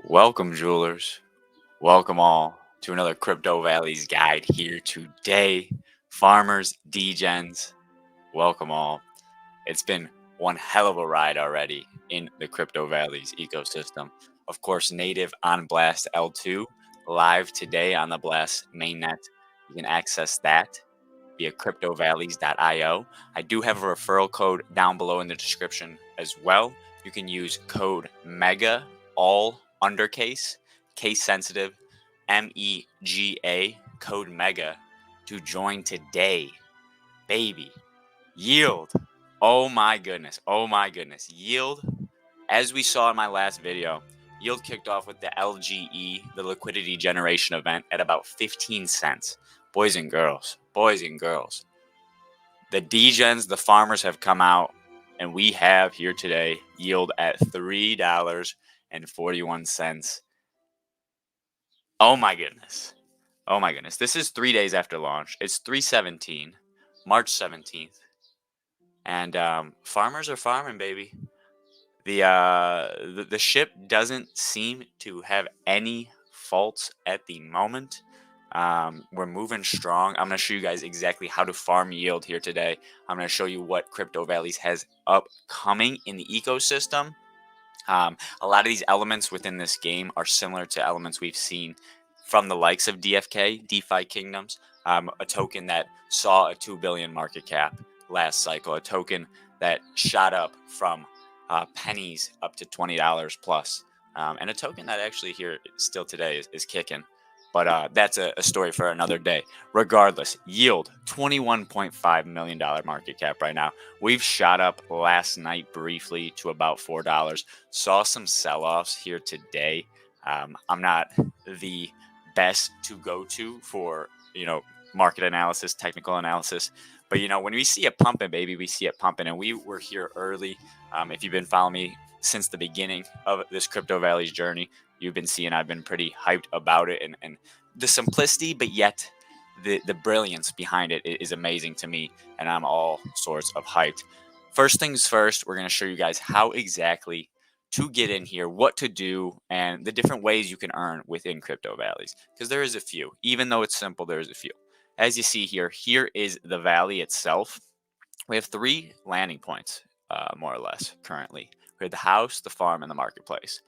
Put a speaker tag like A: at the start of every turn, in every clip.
A: Welcome, jewelers. Welcome all to another Crypto Valley's guide here today. Farmers, degens, welcome all. It's been one hell of a ride already in the Crypto Valley's ecosystem. Of course, native on Blast L2, live today on the Blast mainnet. You can access that via cryptovalleys.io. I do have a referral code down below in the description as well. You can use code MEGA, all undercase, case sensitive, MEGA, code MEGA to join today. Baby, yield. Oh my goodness. Oh my goodness. Yield, as we saw in my last video, yield kicked off with the LGE, the liquidity generation event, at about 15 cents. Boys and girls, the degens, the farmers have come out, and we have here today yield at $3.41. Oh my goodness. Oh my goodness. This is 3 days after launch. It's 3/17, March 17th. And farmers are farming, baby. The ship doesn't seem to have any faults at the moment. We're moving strong. I'm going to show you guys exactly how to farm yield here today. I'm going to show you what Crypto Valleys has upcoming in the ecosystem. A lot of these elements within this game are similar to elements we've seen from the likes of DFK, DeFi Kingdoms, a token that saw a 2 billion market cap last cycle, a token that shot up from pennies up to $20 plus, and a token that actually here still today is kicking. But that's a story for another day. Regardless, yield $21.5 million market cap right now. We've shot up last night briefly to about $4. Saw some sell-offs here today. I'm not the best to go to for market analysis, technical analysis. But when we see it pumping, baby, we see it pumping, and we were here early. If you've been following me since the beginning of this Crypto Valley's journey, you've been seeing I've been pretty hyped about it, and the simplicity, but yet the brilliance behind it is amazing to me, and I'm all sorts of hyped. First things first, we're going to show you guys how exactly to get in here, what to do, and the different ways you can earn within Crypto Valleys, because there is a few. Even though it's simple, there is a few. As you see here is the valley itself. We have 3 landing points, more or less, currently. We have the house, the farm, and the marketplace.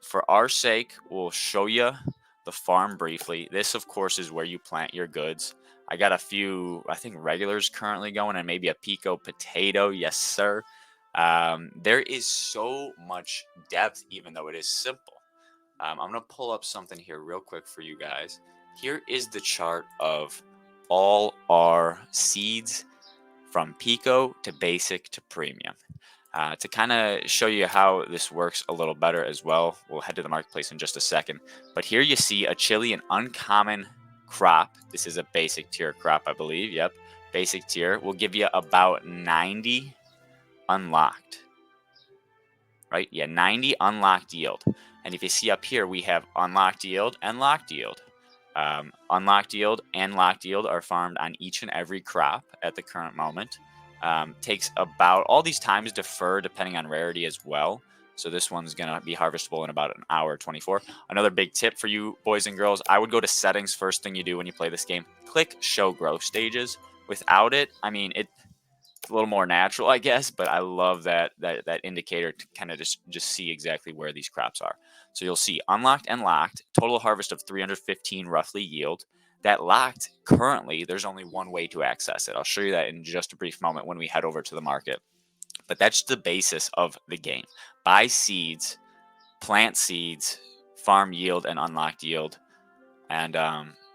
A: For our sake, we'll show you the farm briefly. This, of course, is where you plant your goods. I got a few, I think, regulars currently going, and maybe a pico potato. Yes, sir. There is so much depth, even though it is simple. I'm going to pull up something here real quick for you guys. Here is the chart of all our seeds from Pico to Basic to Premium. To kind of show you how this works a little better as well, we'll head to the marketplace in just a second. But here you see a Chilean uncommon crop. This is a basic tier crop, I believe. Yep, basic tier. Will give you about 90 unlocked. Right? Yeah, 90 unlocked yield. And if you see up here, we have unlocked yield and locked yield. Unlocked yield and locked yield are farmed on each and every crop at the current moment. Takes about, all these times defer depending on rarity as well. So this one's going to be harvestable in about an hour 24. Another big tip for you boys and girls, I would go to settings first thing you do when you play this game. Click show growth stages. Without it, I mean, it's a little more natural, I guess, but I love that indicator to kind of just see exactly where these crops are. So you'll see unlocked and locked, total harvest of 315 roughly yield. That locked, currently, there's only one way to access it. I'll show you that in just a brief moment when we head over to the market. But that's the basis of the game. Buy seeds, plant seeds, farm yield, and unlocked yield. And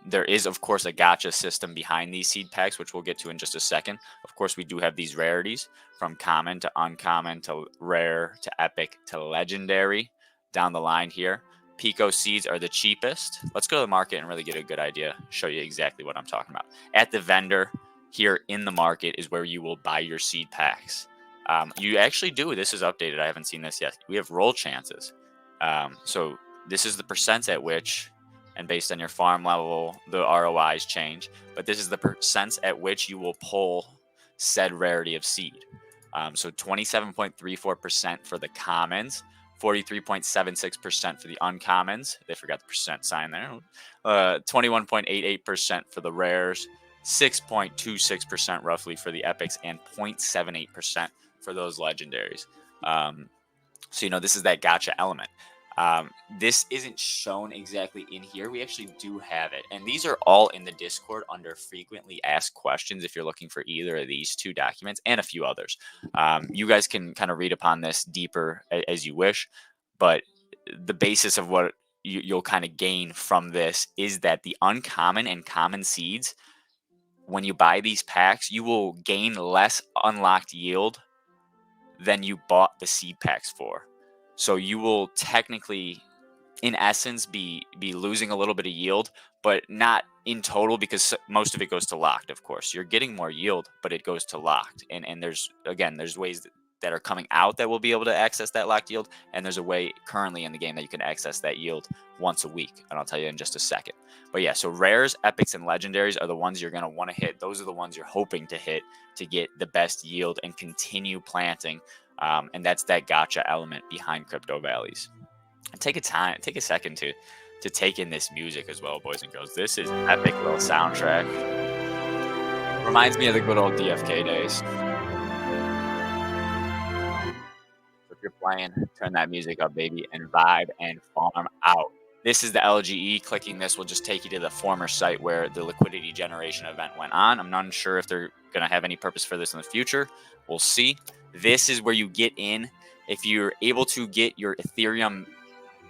A: there is, of course, a gacha system behind these seed packs, which we'll get to in just a second. Of course, we do have these rarities from common to uncommon to rare to epic to legendary down the line here. Pico seeds are the cheapest. Let's go to the market and really get a good idea, show you exactly what I'm talking about. At the vendor here in the market is where you will buy your seed packs. You actually do. This is updated. I haven't seen this yet. We have roll chances. So this is the percents at which, and based on your farm level, the ROIs change. But this is the percents at which you will pull said rarity of seed. So 27.34% for the commons, 43.76% for the uncommons. They forgot the percent sign there. 21.88% for the rares, 6.26% roughly for the epics, and 0.78% for those legendaries. So, this is that gotcha element. This isn't shown exactly in here. We actually do have it. And these are all in the Discord under frequently asked questions if you're looking for either of these two documents and a few others. You guys can kind of read upon this deeper as you wish. But the basis of what you'll kind of gain from this is that the uncommon and common seeds, when you buy these packs, you will gain less unlocked yield than you bought the seed packs for. So you will technically, in essence, be losing a little bit of yield, but not in total, because most of it goes to locked. Of course, you're getting more yield, but it goes to locked. And there's ways that are coming out that will be able to access that locked yield, and there's a way currently in the game that you can access that yield once a week, and I'll tell you in just a second. But yeah, so rares, epics, and legendaries are the ones you're going to want to hit. Those are the ones you're hoping to hit to get the best yield and continue planting. And that's that gotcha element behind Crypto Valleys. And take a second to take in this music as well, boys and girls. This is an epic little soundtrack. Reminds me of the good old DFK days. If you're playing, turn that music up, baby, and vibe and farm out. This is the LGE. Clicking this will just take you to the former site where the liquidity generation event went on. I'm not sure if they're going to have any purpose for this in the future. We'll see. This is where you get in. If you're able to get your Ethereum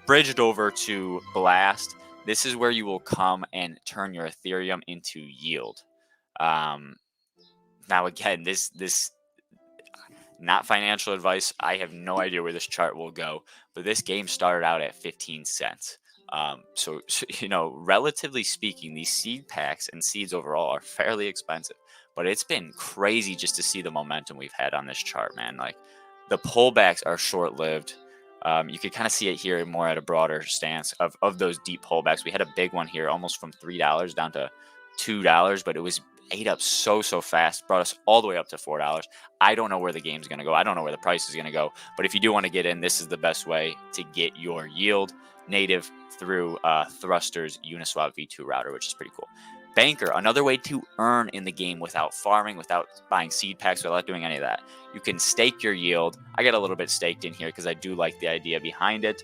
A: bridged over to Blast, this is where you will come and turn your Ethereum into yield. Now, again, this not financial advice. I have no idea where this chart will go, but this game started out at 15 cents. So, relatively speaking, these seed packs and seeds overall are fairly expensive, but it's been crazy just to see the momentum we've had on this chart, man. Like, the pullbacks are short-lived. You could kind of see it here more at a broader stance of those deep pullbacks. We had a big one here, almost from $3 down to $2, but it was ate up so fast, brought us all the way up to $4. I don't know where the game's going to go. I don't know where the price is going to go. But if you do want to get in, this is the best way to get your yield native through Thruster's Uniswap V2 router, which is pretty cool. Banker, another way to earn in the game without farming, without buying seed packs, without doing any of that. You can stake your yield. I got a little bit staked in here because I do like the idea behind it.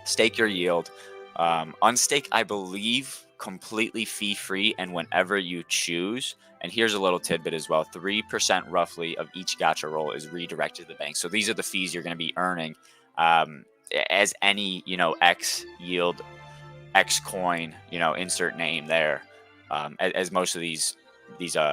A: Stake your yield. Unstake, I believe, completely fee-free and whenever you choose. And here's a little tidbit as well. 3% roughly of each gotcha roll is redirected to the bank. So these are the fees you're going to be earning as any, X yield, X coin, insert name there. As most of these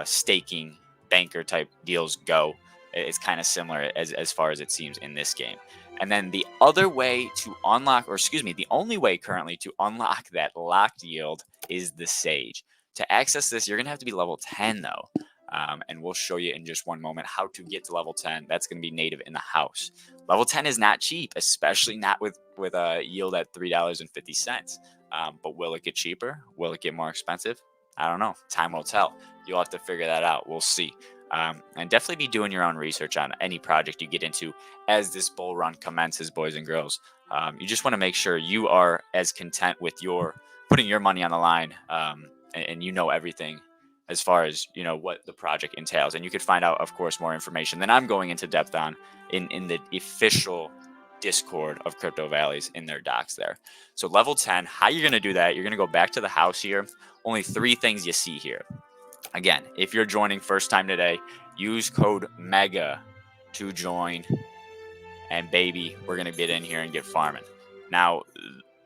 A: staking banker type deals go, it's kind of similar as far as it seems in this game. And then the other way to unlock, the only way currently to unlock that locked yield is the Sage. To access this, you're going to have to be level 10 though. And we'll show you in just one moment how to get to level 10. That's going to be native in the house. Level 10 is not cheap, especially not with a yield at $3.50. But will it get cheaper? Will it get more expensive? I don't know. Time will tell. You'll have to figure that out. We'll see. And definitely be doing your own research on any project you get into as this bull run commences, boys and girls. You just want to make sure you are as content with putting your money on the line, and you know everything as far as what the project entails. And you could find out, of course, more information than I'm going into depth on in the official Discord of Crypto Valleys in their docs there. So level 10, how you're going to do that, you're going to go back to the house here. Only 3 things you see here. Again, if you're joining first time today, use code MEGA to join. And baby, we're going to get in here and get farming. Now,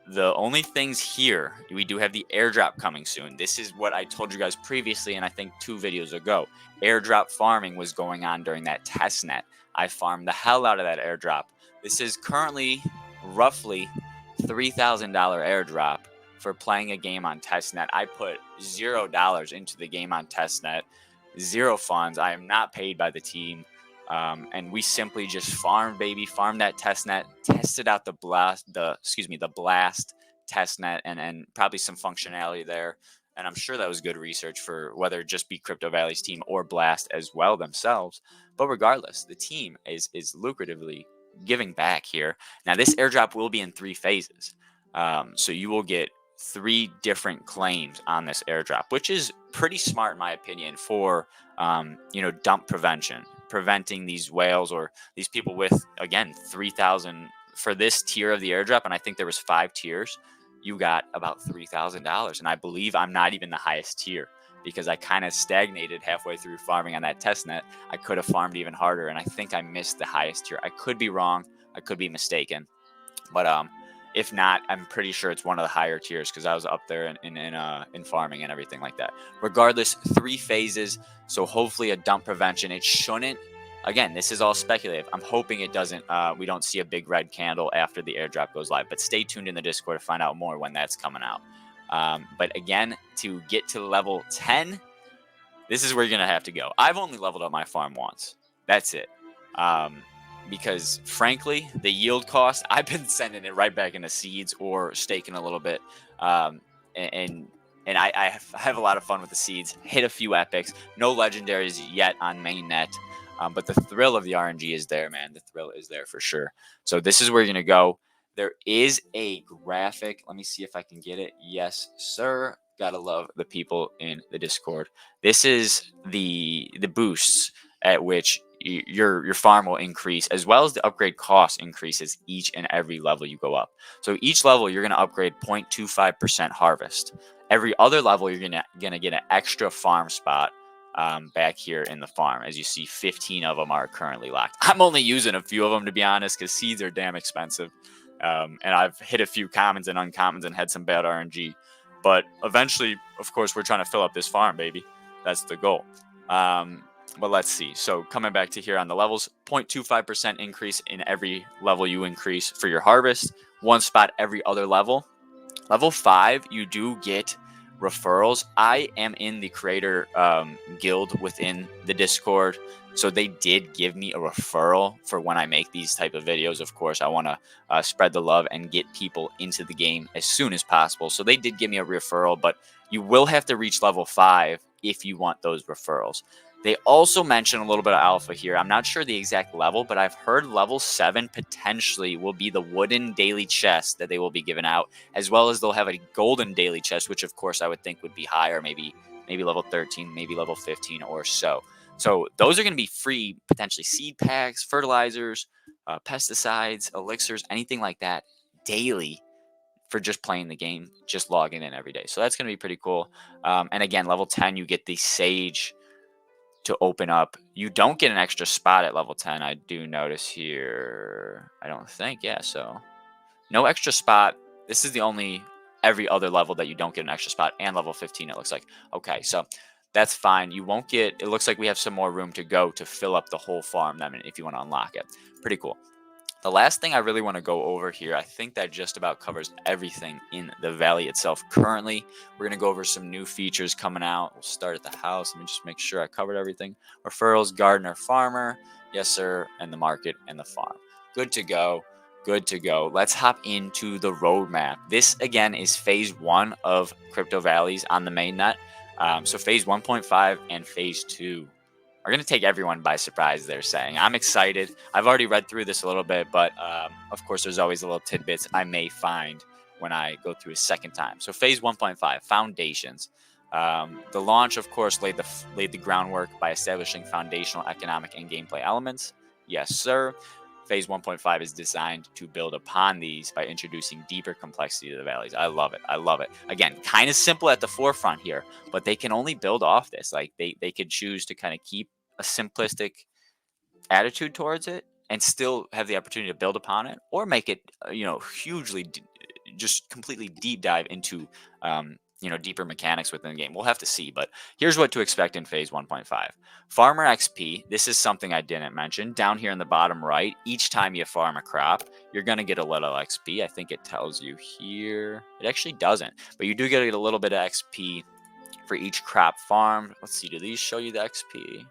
A: the only things here, we do have the airdrop coming soon. This is what I told you guys previously, and I think 2 videos ago. Airdrop farming was going on during that test net. I farmed the hell out of that airdrop. This is currently roughly $3,000 airdrop for playing a game on testnet. I put $0 into the game on testnet, 0 funds. I am not paid by the team. And we simply just farmed that testnet, tested out the blast testnet and probably some functionality there. And I'm sure that was good research for whether it just be Crypto Valley's team or Blast as well themselves. But regardless, the team is lucratively giving back here. Now, this airdrop will be in 3 phases. So you will get 3 different claims on this airdrop, which is pretty smart in my opinion for dump prevention, preventing these whales or these people with, again, 3,000 for this tier of the airdrop. And I think there was 5 tiers. You got about $3,000, and I believe I'm not even the highest tier because I kind of stagnated halfway through farming on that test net. I could have farmed even harder, and I think I missed the highest tier. I could be wrong. I could be mistaken. But if not, I'm pretty sure it's one of the higher tiers because I was up there in farming and everything like that. Regardless, 3 phases. So hopefully a dump prevention. It shouldn't. Again, this is all speculative. I'm hoping it doesn't. We don't see a big red candle after the airdrop goes live. But stay tuned in the Discord to find out more when that's coming out. But again, to get to level 10, this is where you're gonna have to go. I've only leveled up my farm once. That's it. Because frankly, the yield cost, I've been sending it right back into seeds or staking a little bit. And I have a lot of fun with the seeds. Hit a few epics. No legendaries yet on mainnet. But the thrill of the RNG is there, man. The thrill is there for sure. So this is where you're going to go. There is a graphic. Let me see if I can get it. Yes, sir. Gotta love the people in the Discord. This is the boosts at which your farm will increase, as well as the upgrade cost increases each and every level you go up. So each level you're going to upgrade 0.25% harvest. Every other level you're going to get an extra farm spot back here in the farm. As you see, 15 of them are currently locked. I'm only using a few of them, to be honest, because seeds are damn expensive. And I've hit a few commons and uncommons and had some bad RNG. But eventually, of course, we're trying to fill up this farm, baby. That's the goal. But let's see. So coming back to here on the levels, 0.25% increase in every level you increase for your harvest. 1 spot every other level. Level 5, you do get referrals. I am in the creator guild within the Discord, so they did give me a referral for when I make these type of videos. Of course, I want to spread the love and get people into the game as soon as possible. So they did give me a referral, but you will have to reach level 5 if you want those referrals. They also mention a little bit of alpha here. I'm not sure the exact level, but I've heard level 7 potentially will be the wooden daily chest that they will be giving out, as well as they'll have a golden daily chest, which of course I would think would be higher, maybe level 13, maybe level 15 or so. So those are going to be free, potentially seed packs, fertilizers, pesticides, elixirs, anything like that daily for just playing the game, just logging in every day. So that's going to be pretty cool. And again, level 10, you get the sage to open up. You don't get an extra spot at level 10. I do notice here. I don't think. Yeah, so no extra spot. This is the only every other level that you don't get an extra spot, and level 15 it looks like. Okay, so that's fine. You won't get, it looks like we have some more room to go to fill up the whole farm then if you want to unlock it. Pretty cool. The last thing I really want to go over here, I think that just about covers everything in the valley itself. Currently, we're going to go over some new features coming out. We'll start at the house. Let me just make sure I covered everything. Referrals, gardener, farmer. Yes, sir. And the market and the farm. Good to go. Good to go. Let's hop into the roadmap. This, again, is phase 1 of Crypto Valleys on the mainnet. So phase 1.5 and phase 2 are going to take everyone by surprise, they're saying. I'm excited. I've already read through this a little bit, but of course, there's always a little tidbits I may find when I go through a second time. So phase 1.5, foundations. The launch, of course, laid the groundwork by establishing foundational economic and gameplay elements. Yes, sir. Phase 1.5 is designed to build upon these by introducing deeper complexity to the valleys. I love it. I love it. Again, kind of simple at the forefront here, but they can only build off this. Like they could choose to kind of keep a simplistic attitude towards it and still have the opportunity to build upon it, or make it, hugely, just completely deep dive into, deeper mechanics within the game. We'll have to see, but here's what to expect in phase 1.5. Farmer XP. This is something I didn't mention. Down here in the bottom right, each time you farm a crop, you're going to get a little XP. I think it tells you here. It actually doesn't, but you do get a little bit of XP for each crop farmed. Let's see, do these show you the XP?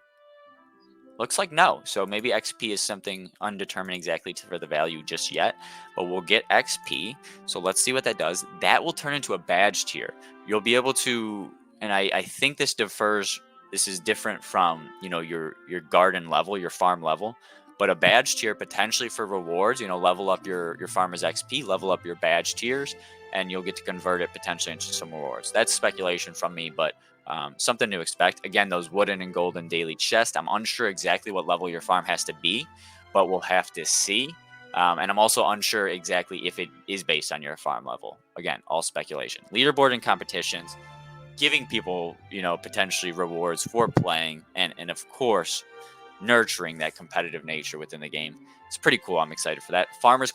A: Looks like no. So maybe XP is something undetermined exactly for the value just yet, but we'll get XP. So let's see what that does. That will turn into a badge tier. You'll be able to, and I think this is different from, your garden level, your farm level, but a badge tier potentially for rewards, level up your farmer's XP, level up your badge tiers, and you'll get to convert it potentially into some rewards. That's speculation from me, but something to expect. Again, those wooden and golden daily chests, I'm unsure exactly what level your farm has to be, but we'll have to see. And I'm also unsure exactly if it is based on your farm level. Again, all speculation. Leaderboard and competitions, giving people, potentially rewards for playing, and of course, nurturing that competitive nature within the game. It's pretty cool. I'm excited for that. Farmers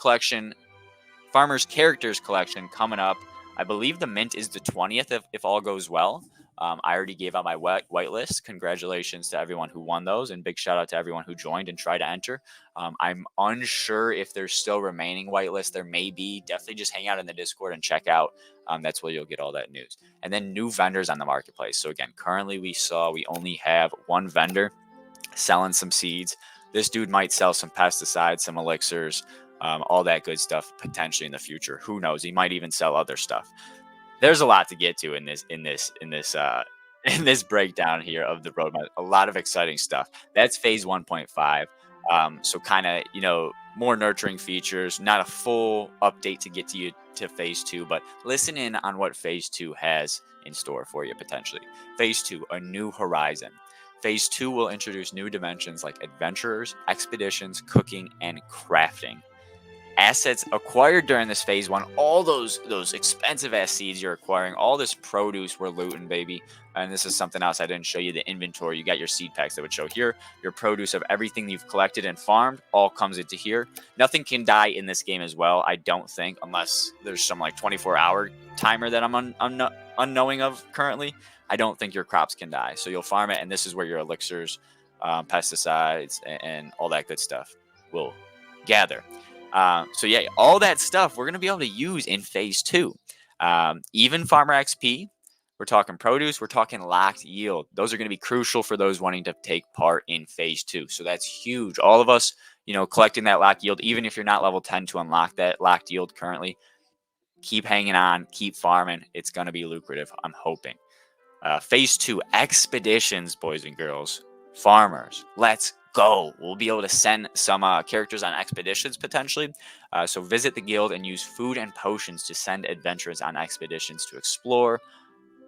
A: Characters Collection coming up. I believe the mint is the 20th if all goes well. I already gave out my whitelist. Congratulations to everyone who won those, and big shout out to everyone who joined and tried to enter. I'm unsure if there's still remaining whitelists. There may be. Definitely just hang out in the Discord and check out. That's where you'll get all that news. And then new vendors on the marketplace. So again, currently we only have one vendor selling some seeds. This dude might sell some pesticides, some elixirs, all that good stuff potentially in the future. Who knows? He might even sell other stuff. There's a lot to get to in this in this breakdown here of the roadmap. A lot of exciting stuff. That's phase 1.5. So kind of more nurturing features. Not a full update to get to you to phase 2, but listen in on what phase 2 has in store for you potentially. Phase 2, a new horizon. Phase 2 will introduce new dimensions like adventurers, expeditions, cooking, and crafting. Assets acquired during this phase 1, all those expensive ass seeds you're acquiring, all this produce we're looting, baby. And this is something else I didn't show you, the inventory. You got your seed packs that would show here. Your produce of everything you've collected and farmed all comes into here. Nothing can die in this game as well, I don't think, unless there's some like 24-hour timer that I'm unknowing of currently. I don't think your crops can die. So you'll farm it, and this is where your elixirs, pesticides, and all that good stuff will gather. So yeah, all that stuff we're going to be able to use in phase 2. Even farmer XP, we're talking produce, we're talking locked yield. Those are going to be crucial for those wanting to take part in phase 2. So that's huge. All of us, collecting that locked yield, even if you're not level 10 to unlock that locked yield currently, keep hanging on, keep farming. It's going to be lucrative, I'm hoping. Phase 2, expeditions, boys and girls, farmers. Let's go. We'll be able to send some characters on expeditions potentially. So visit the guild and use food and potions to send adventurers on expeditions to explore,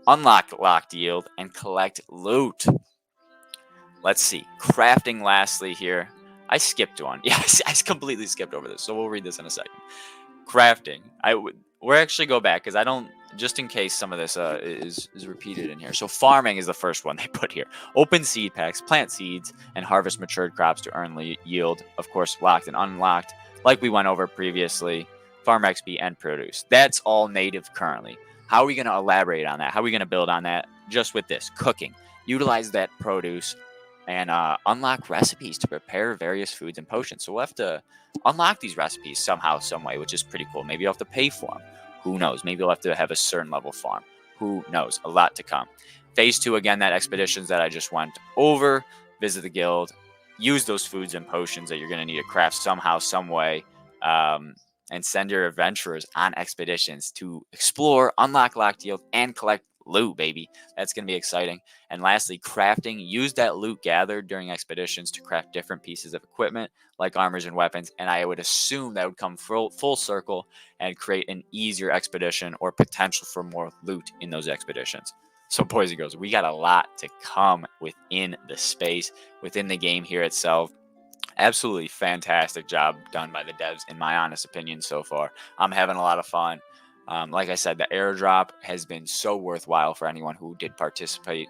A: unlock locked yield, and collect loot. Let's see. Crafting lastly here. I skipped one. Yeah, I completely skipped over this. So we'll read this in a second. Crafting. We'll actually go back because I don't, just in case some of this is repeated in here. So farming is the first one they put here. Open seed packs, plant seeds, and harvest matured crops to earn yield. Of course, locked and unlocked, like we went over previously. Farm XP and produce. That's all native currently. How are we going to elaborate on that? How are we going to build on that? Just with this, cooking. Utilize that produce and unlock recipes to prepare various foods and potions. So we'll have to unlock these recipes somehow, some way, which is pretty cool. Maybe you'll have to pay for them. Who knows? Maybe you'll have to have a certain level farm. Who knows? A lot to come. Phase 2, again, that expeditions that I just went over. Visit the guild. Use those foods and potions that you're going to need to craft somehow, some way. And send your adventurers on expeditions to explore, unlock locked yield, and collect loot, baby. That's going to be exciting. And lastly, crafting. Use that loot gathered during expeditions to craft different pieces of equipment like armors and weapons. And I would assume that would come full circle and create an easier expedition or potential for more loot in those expeditions. So boys and girls, we got a lot to come within the space, within the game here itself. Absolutely fantastic job done by the devs, in my honest opinion, so far. I'm having a lot of fun. Like I said, the airdrop has been so worthwhile for anyone who did participate,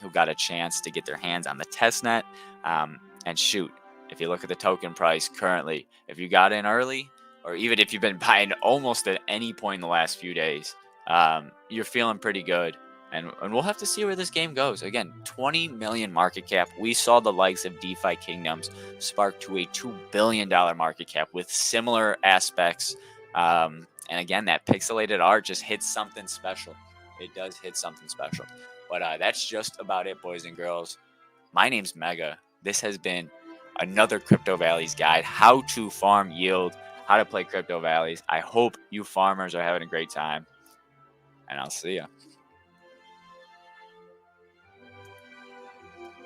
A: who got a chance to get their hands on the testnet. And shoot, if you look at the token price currently, if you got in early, or even if you've been buying almost at any point in the last few days, you're feeling pretty good. And we'll have to see where this game goes. Again, 20 million market cap. We saw the likes of DeFi Kingdoms spark to a $2 billion market cap with similar aspects. And again, that pixelated art just hits something special. It does hit something special. But that's just about it, boys and girls. My name's Mega. This has been another Crypto Valleys guide. How to farm yield, how to play Crypto Valleys. I hope you farmers are having a great time. And I'll see ya.